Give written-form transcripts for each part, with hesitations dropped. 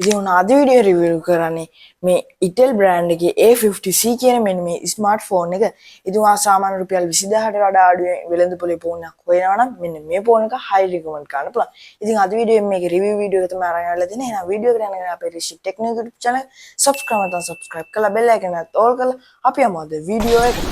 ඉතින් අද video review කරන්නේ මේ Itel brand එකේ A50C කියන මෙන්න මේ ස්මාර්ට්ෆෝන් එක. ඉතින් ආ සාමාන්‍ය රුපියල් 20000ට වඩා අඩුවෙන් වෙළඳ පොලේ ෆෝන් එකක් හොයනවා නම් මෙන්න මේ ෆෝන් එක high recommend කරන්න පුළුවන්. ඉතින් අද වීඩියෝ මේකේ රිවිව් වීඩියෝ එක තමයි අරන් ආවලා තියෙන්නේ. එහෙනම් වීඩියෝ එකට යන අපේ Rishi technical YouTube channel subscribe නැත්නම් subscribe කරලා bell icon එකත් all කරලා අපි යමු අද වීඩියෝ එකට.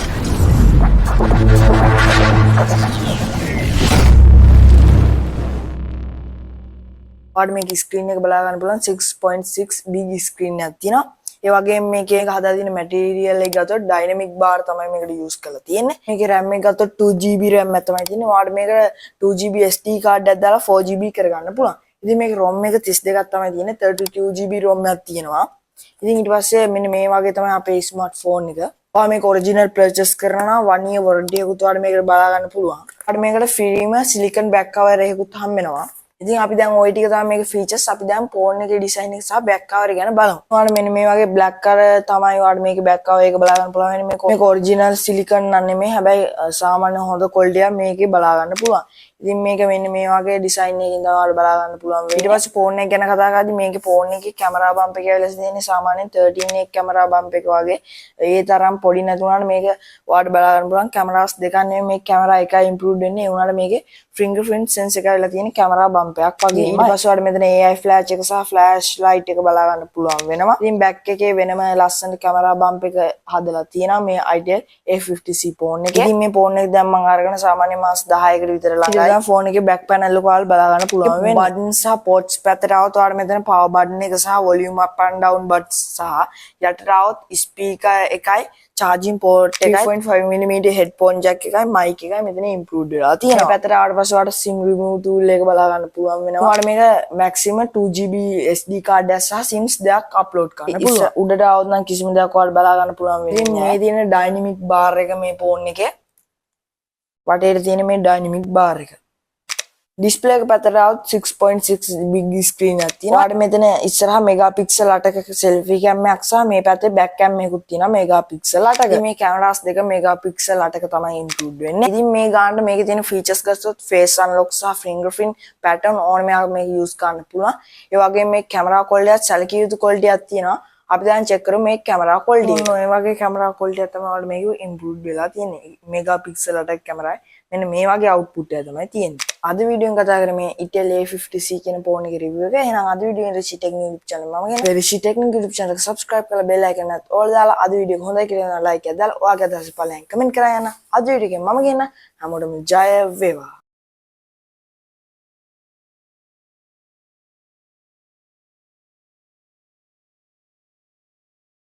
ඔයාලට මේක ස්ක්‍රීන් එක බලා ගන්න පුළුවන් 6.6 big screen එකක් තියෙනවා. ඒ වගේම මේකේ හදලා තියෙන මැටීරියල් එක ගත්තොත් dynamic bar තමයි මේකට use කරලා තියෙන්නේ. මේකේ RAM එක ගත්තොත් 2GB RAM එක තමයි තියෙන්නේ. ඔයාලට මේක 2GB SD card එකක් දාලා 4GB කරගන්න පුළුවන්. ඉතින් මේකේ ROM එක 32ක් තමයි තියෙන්නේ. 32GB ROM එකක් තියෙනවා. ඉතින් ඊට පස්සේ මෙන්න මේ වගේ තමයි අපේ ස්මාර්ට්ෆෝන් එක. ඔයා මේක ඔරිජිනල් පර්චේස් කරනවා නම් 1 year warranty එකකුත් ඔයාලට මේකට බලා ගන්න පුළුවන්. ඔයාලට මේකට ෆ්‍රීම සිලිකන් back cover එකකුත් හම්බ වෙනවා. ඉතින් අපි දැන් ওই ටික තමයි මේකේ ෆීචර්ස්. අපි දැන් ෆෝන් එකේ ඩිසයින් එක සහ බෑක් කවර් ගැන බලමු. ඔයාලට මෙන්න මේ වගේ බ්ලැක් කලර් තමයි ඔයාලට මේකේ බෑක් කවර් එක බලා ගන්න පුළුවන්. මේක ඔරිජිනල් සිලිකන් නම් නෙමෙයි. හැබැයි සාමාන්‍ය හොඳ ක්වොලිටි එකක් මේකේ බලා ගන්න පුළුවන්. ඉතින් මේක මෙන්න මේ වගේ ඩිසයින් එකකින් තමයි ඔයාලට බලා ගන්න පුළුවන්. ඊට පස්සේ ෆෝන් එක ගැන කතා කරද්දී මේකේ ෆෝන් එකේ කැමරා බම්ප් එක ඇවිල්ලා තියෙන්නේ සාමාන්‍යයෙන් 13 එක කැමරා බම්ප් එක වගේ. ඒ තරම් පොඩි නැතුණාට මේක ඔයාලට බලා ගන්න පුළුවන්. කැමරාස් දෙකක් නෙමෙයි මේක කැමරා එකයි ඉම්ප්‍රූව්ඩ් වෙන්නේ. ඒ වුණාට මේකේ fingerprint sensor එක ඇවිල්ලා තියෙන කැමරා බම්ප් එකක් වගේ. ඊට පස්සේ ඔයාලට මෙතන AI flash එක සහ flash light එක බලා ගන්න පුළුවන් වෙනවා. ඉතින් back එකේ වෙනම ලස්සන කැමරා බම්ප් එක හදලා තියෙනවා මේ Itel A50C ෆෝන් එකේ. ඉතින් මේ ෆෝන් එක දැන් මම අරගෙන සාමාන්‍ය මාස 10කට විතර ළඟයි. ඉතින් ෆෝන් එකේ back panel එක ඔයාලට බලා ගන්න පුළුවන් වෙනවා. බටන් සහ ports පැත්තට આવත් ඔයාලට මෙතන power button එක සහ volume up and down buttons සහ යටට આવත් speaker එකයි charging port එකයි 3.5mm headphone jack එකයි mic එකයි මෙතන improved වෙලා තියෙනවා. මේ පැත්තට ආවට පස්සේ ඔයාලට sim remove tool එක බලා ගන්න පුළුවන් වෙනවා. ඔයාලට මේක maximum 2GB SD card එක සහ sims දෙකක් upload කරන්න පුළුවන්. උඩට આવොත් නම් කිසිම දෙයක් ඔයාලට බලා ගන්න පුළුවන් වෙන්නේ නැහැ. මේ තියෙන dynamic bar එක මේ phone එකේ වටේට තියෙන මේ dynamic bar එක. display එක පැත්තට આવුත් 6.6 big screen එකක් තියෙනවා. ඔයාලට මෙතන ඉස්සරහා megapixel 8ක selfie cam එකක් සහ මේ පැත්තේ back cam එකකුත් තියෙනවා megapixel 8ක. මේ cameras දෙක megapixel 8ක තමයි include වෙන්නේ. ඉතින් මේ ගානට මේකේ තියෙන features ගත්තොත් face unlock සහ fingerprint pattern ඕනම එකක් මේක use කරන්න පුළුවන්. ඒ වගේම මේ camera quality එකත් සැලකිය යුතු quality එකක් තියෙනවා. අපි දැන් check කරමු මේ camera quality එක. ඔය වගේ camera quality එකක් තමයි ඔයාලට මේක improved වෙලා තියෙන්නේ. megapixel 8ක camera මෙන්න මේ වගේ output එක තමයි තියෙන්නේ. අද වීඩියෝ එකෙන් කතා කරන්නේ මේ Itel A50C කියන ෆෝන් එකේ review එක. එහෙනම් අද වීඩියෝ එකේ රිෂි ටෙක්නිකල් YouTube channel මම කියන රිෂි ටෙක්නිකල් YouTube channel එක subscribe කරලා bell icon එකත් all දාලා අද වීඩියෝ එක හොඳයි කියලා like එකක් දාලා ඔයාගේ අදහස් පළයන් comment කරා යන්න. අද වීඩියෝ එකෙන් මම කියන හැමෝටම ජය වේවා.